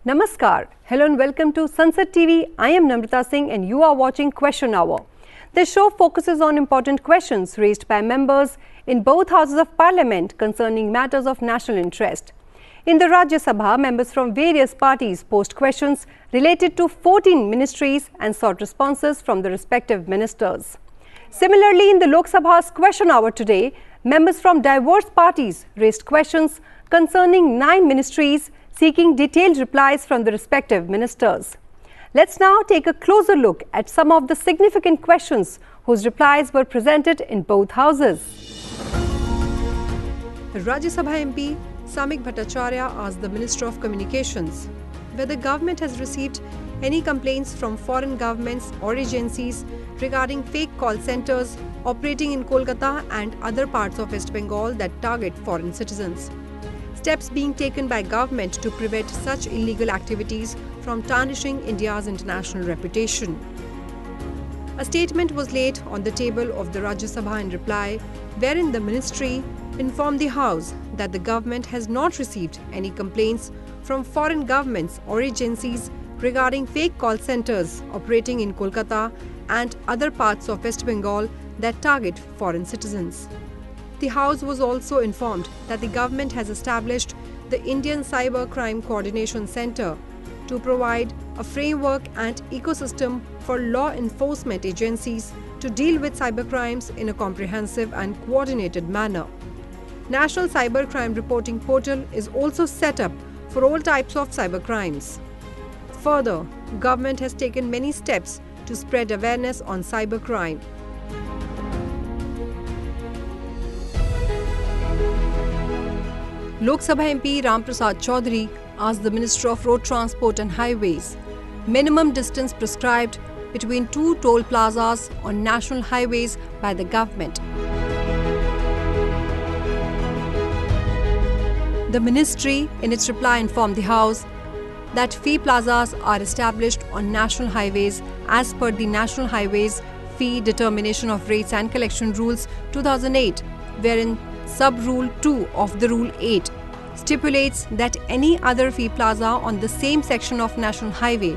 Namaskar. Hello and welcome to Sunset TV. I am Namrata Singh and you are watching Question Hour. This show focuses on important questions raised by members in both houses of parliament concerning matters of national interest. In the Rajya Sabha, members from various parties posed questions related to 14 ministries and sought responses from the respective ministers. Similarly, in the Lok Sabha's Question Hour today, members from diverse parties raised questions concerning 9 ministries, seeking detailed replies from the respective ministers. Let's now take a closer look at some of the significant questions whose replies were presented in both houses. The Rajya Sabha MP Samik Bhattacharya asked the Minister of Communications whether government has received any complaints from foreign governments or agencies regarding fake call centers operating in Kolkata and other parts of West Bengal that target foreign citizens. Steps being taken by government to prevent such illegal activities from tarnishing India's international reputation. A statement was laid on the table of the Rajya Sabha in reply, wherein the ministry informed the House that the government has not received any complaints from foreign governments or agencies regarding fake call centers operating in Kolkata and other parts of West Bengal that target foreign citizens. The House was also informed that the government has established the Indian Cyber Crime Coordination Centre to provide a framework and ecosystem for law enforcement agencies to deal with cybercrimes in a comprehensive and coordinated manner. National Cyber Crime Reporting Portal is also set up for all types of cybercrimes. Further, government has taken many steps to spread awareness on cybercrime. Lok Sabha MP Ram Prasad Chaudhary asked the Minister of Road Transport and Highways minimum distance prescribed between 2 toll plazas on national highways by the government. The ministry in its reply informed the House that fee plazas are established on national highways as per the National Highways Fee Determination of Rates and Collection Rules 2008, wherein Sub-Rule 2 of the Rule 8 stipulates that any other fee plaza on the same section of national highway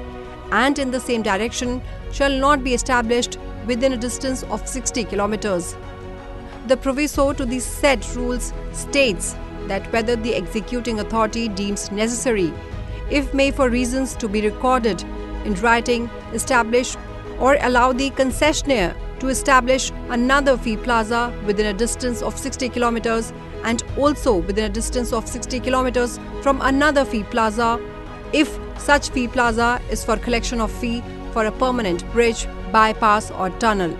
and in the same direction shall not be established within a distance of 60 kilometers. The proviso to the said rules states that whether the executing authority deems necessary, if may for reasons to be recorded in writing, establish or allow the concessionaire to establish another fee plaza within a distance of 60 kilometers and also within a distance of 60 kilometers from another fee plaza if such fee plaza is for collection of fee for a permanent bridge, bypass or tunnel.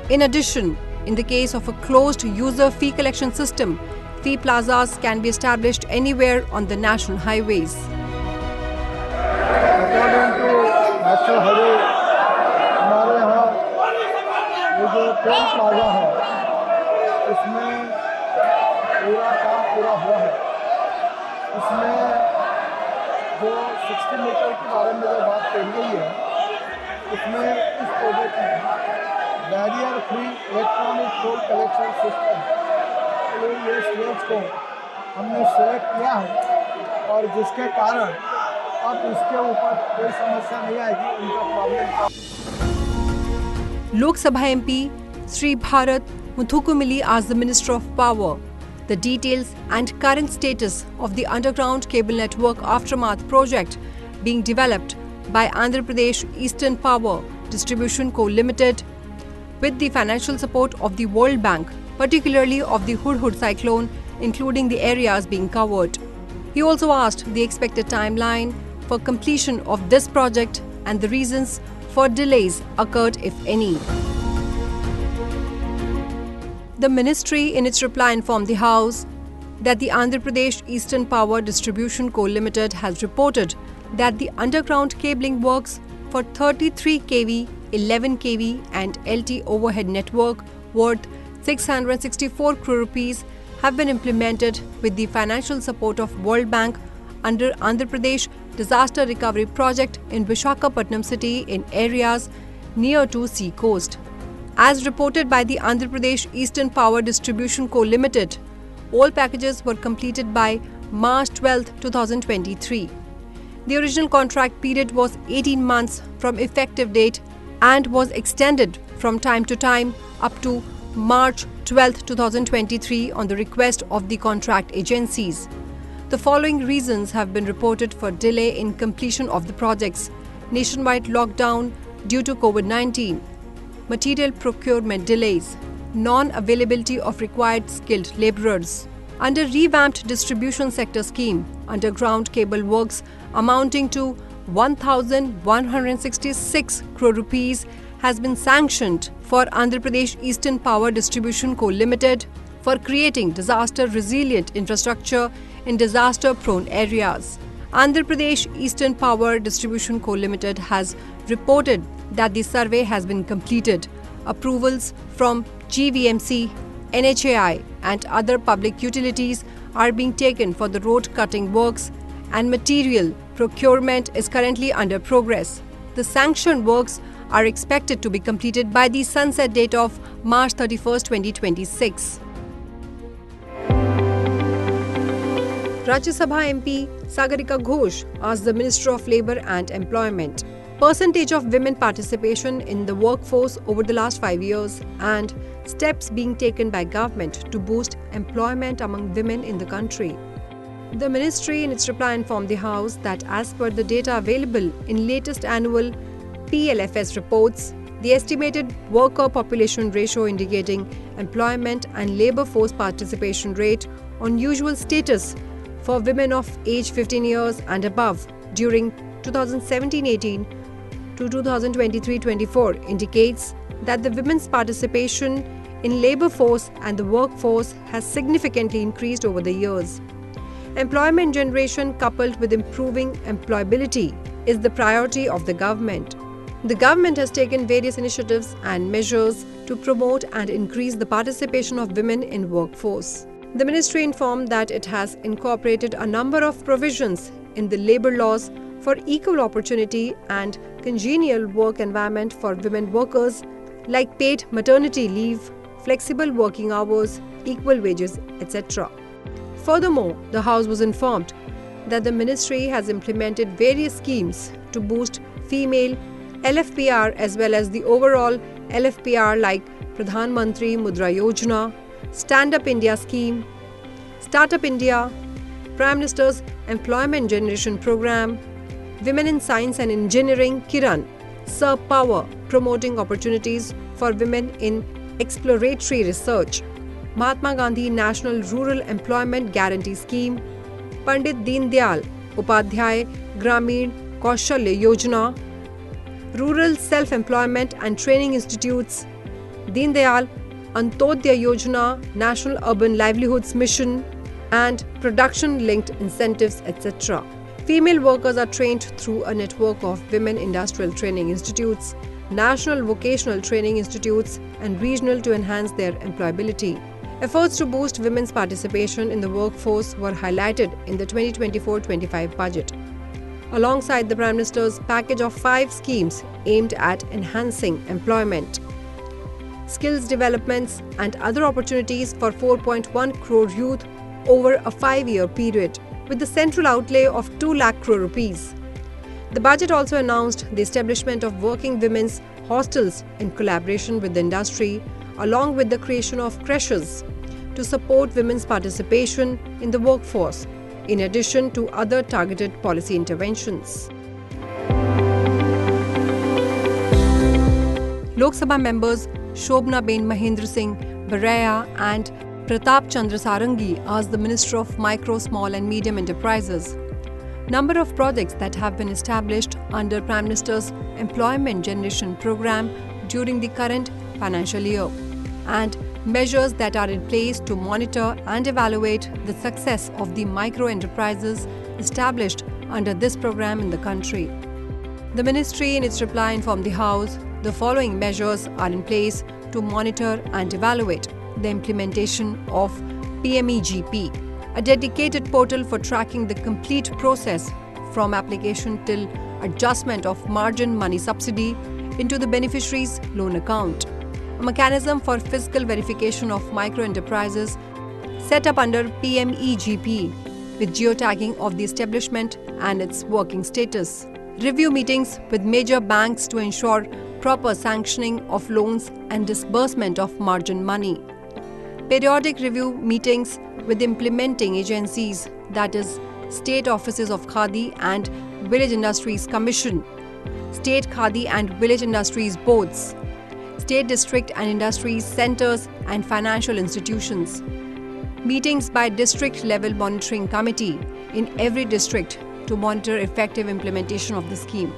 In addition, in the case of a closed user fee collection system, fee plazas can be established anywhere on the national highways. According to National Highway, हमारे यहाँ ये जो toll plaza है इसमें पूरा काम पूरा हुआ है। इसमें जो 60 मीटर के बारे में जो बात कही गई है उसमें इस प्रोजेक्ट में barrier free electronic toll collection system के लिए ये स्टेज को हमने सेलेक्ट किया है और जिसके कारण अब इसके ऊपर कोई समस्या नहीं आएगी, उनका problem. Lok Sabha MP Sri Bharat Muthukumili asked the Minister of Power the details and current status of the underground cable network aftermath project being developed by Andhra Pradesh Eastern Power Distribution Co Limited with the financial support of the World Bank, particularly of the Hudhud cyclone, including the areas being covered. He also asked the expected timeline for completion of this project and the reasons for delays occurred, if any. The ministry in its reply informed the House that the Andhra Pradesh Eastern Power Distribution Co Limited has reported that the underground cabling works for 33 kV, 11 kV and LT overhead network worth 664 crore rupees have been implemented with the financial support of World Bank under Andhra Pradesh Disaster Recovery Project in Visakhapatnam city in areas near to sea coast. As reported by the Andhra Pradesh Eastern Power Distribution Co Limited, all packages were completed by March 12, 2023. The original contract period was 18 months from effective date and was extended from time to time up to March 12, 2023 on the request of the contract agencies. The following reasons have been reported for delay in completion of the projects: nationwide lockdown due to COVID-19, material procurement delays, non-availability of required skilled labourers. Under revamped distribution sector scheme, underground cable works amounting to 1,166 crore rupees has been sanctioned for Andhra Pradesh Eastern Power Distribution Co. Limited for creating disaster-resilient infrastructure in disaster-prone areas. Andhra Pradesh Eastern Power Distribution Co. Limited has reported that the survey has been completed. Approvals from GVMC, NHAI and other public utilities are being taken for the road cutting works, and material procurement is currently under progress. The sanctioned works are expected to be completed by the sunset date of March 31, 2026. Rajya Sabha MP Sagarika Ghosh asked the Minister of Labour and Employment percentage of women participation in the workforce over the last 5 years and steps being taken by government to boost employment among women in the country. The ministry in its reply informed the House that as per the data available in latest annual PLFS reports, the estimated worker population ratio indicating employment and labour force participation rate on usual status for women of age 15 years and above during 2017-18 to 2023-24 indicates that the women's participation in labour force and the workforce has significantly increased over the years. Employment generation coupled with improving employability is the priority of the government. The government has taken various initiatives and measures to promote and increase the participation of women in workforce. The ministry informed that it has incorporated a number of provisions in the labour laws for equal opportunity and congenial work environment for women workers like paid maternity leave, flexible working hours, equal wages, etc. Furthermore, the House was informed that the ministry has implemented various schemes to boost female LFPR as well as the overall LFPR like Pradhan Mantri Mudra Yojana, Stand Up India scheme, Startup India, Prime Minister's Employment Generation Program, Women in Science and Engineering Kiran, Serve Power, promoting opportunities for women in exploratory research, Mahatma Gandhi National Rural Employment Guarantee Scheme, Pandit Deen Dayal Upadhyay Gramin Kaushalya Yojana, Rural Self-Employment and Training Institutes, Deen Dayal Antyodaya Yojana, National Urban Livelihoods Mission, and production-linked incentives, etc. Female workers are trained through a network of women industrial training institutes, national vocational training institutes, and regional to enhance their employability. Efforts to boost women's participation in the workforce were highlighted in the 2024-25 budget. Alongside the Prime Minister's package of 5 schemes aimed at enhancing employment, skills developments and other opportunities for 4.1 crore youth over a 5-year period, with the central outlay of 2 lakh crore rupees. The budget also announced the establishment of working women's hostels in collaboration with the industry, along with the creation of creches to support women's participation in the workforce, in addition to other targeted policy interventions. Lok Sabha members Shobna Ben Mahendra Singh Baraya and Pratap Chandra Sarangi asked the Minister of Micro, Small and Medium Enterprises number of projects that have been established under Prime Minister's Employment Generation Program during the current financial year and measures that are in place to monitor and evaluate the success of the micro enterprises established under this program in the country. The ministry in its reply informed the House the following measures are in place to monitor and evaluate the implementation of PMEGP, a dedicated portal for tracking the complete process from application till adjustment of margin money subsidy into the beneficiary's loan account, a mechanism for fiscal verification of micro enterprises set up under PMEGP with geotagging of the establishment and its working status. Review meetings with major banks to ensure proper sanctioning of loans and disbursement of margin money. Periodic review meetings with implementing agencies, that is, State Offices of Khadi and Village Industries Commission, State Khadi and Village Industries Boards, State District and Industries Centers and financial institutions. Meetings by district-level monitoring committee in every district to monitor effective implementation of the scheme.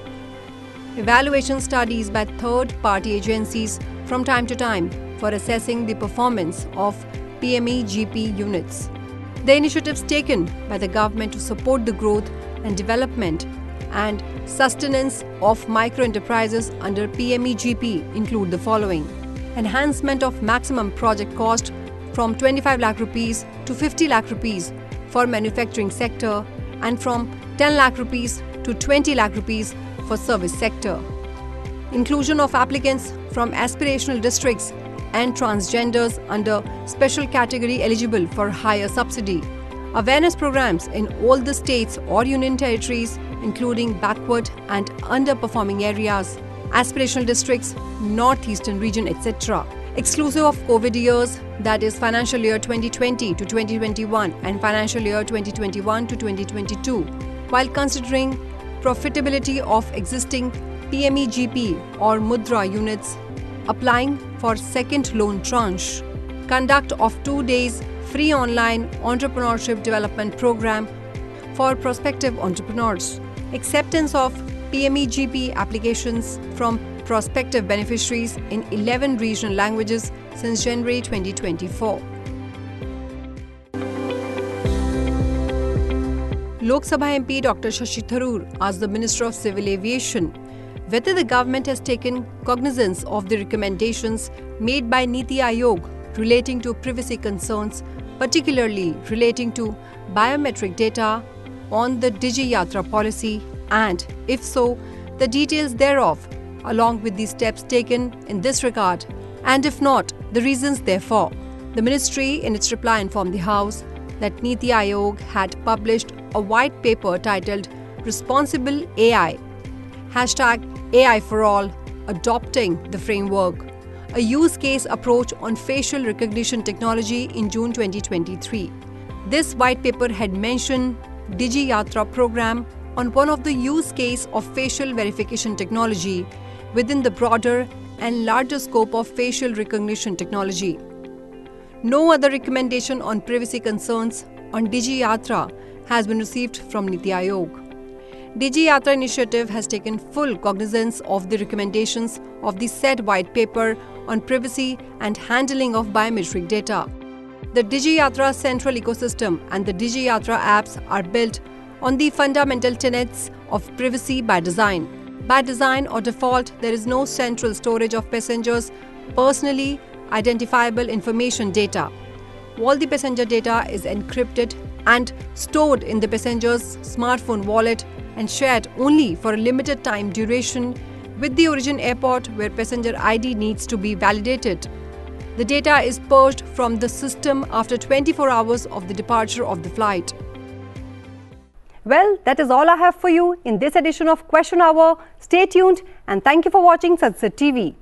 Evaluation studies by third-party agencies from time to time for assessing the performance of PME-GP units. The initiatives taken by the government to support the growth and development and sustenance of micro-enterprises under PME-GP include the following: enhancement of maximum project cost from 25 lakh rupees to 50 lakh rupees for manufacturing sector and from 10 lakh rupees to 20 lakh rupees for service sector. Inclusion of applicants from aspirational districts and transgenders under special category eligible for higher subsidy. Awareness programs in all the states or union territories, including backward and underperforming areas, aspirational districts, northeastern region, etc. Exclusive of COVID years, that is financial year 2020 to 2021 and financial year 2021 to 2022, while considering profitability of existing PME-GP or Mudra units applying for second loan tranche. Conduct of 2 days free online entrepreneurship development program for prospective entrepreneurs. Acceptance of PME-GP applications from prospective beneficiaries in 11 regional languages since January 2024. Lok Sabha MP Dr. Shashi Tharoor asked the Minister of Civil Aviation whether the government has taken cognizance of the recommendations made by Niti Aayog relating to privacy concerns, particularly relating to biometric data on the Digi Yatra policy, and, if so, the details thereof, along with the steps taken in this regard, and if not, the reasons therefor. The ministry, in its reply, informed the House that Niti Aayog had published a white paper titled Responsible AI, #AI for All, Adopting the Framework, a use case approach on facial recognition technology in June 2023. This white paper had mentioned Digi Yatra program on one of the use case of facial verification technology within the broader and larger scope of facial recognition technology. No other recommendation on privacy concerns on Digi Yatra has been received from Niti Aayog. Digi Yatra initiative has taken full cognizance of the recommendations of the said white paper on privacy and handling of biometric data. The Digi Yatra central ecosystem and the Digi Yatra apps are built on the fundamental tenets of privacy by design. By design or default, there is no central storage of passengers' personally identifiable information data. All the passenger data is encrypted and stored in the passenger's smartphone wallet and shared only for a limited time duration with the origin airport where passenger ID needs to be validated. The data is purged from the system after 24 hours of the departure of the flight. Well, that is all I have for you in this edition of Question Hour. Stay tuned and thank you for watching Sunset TV.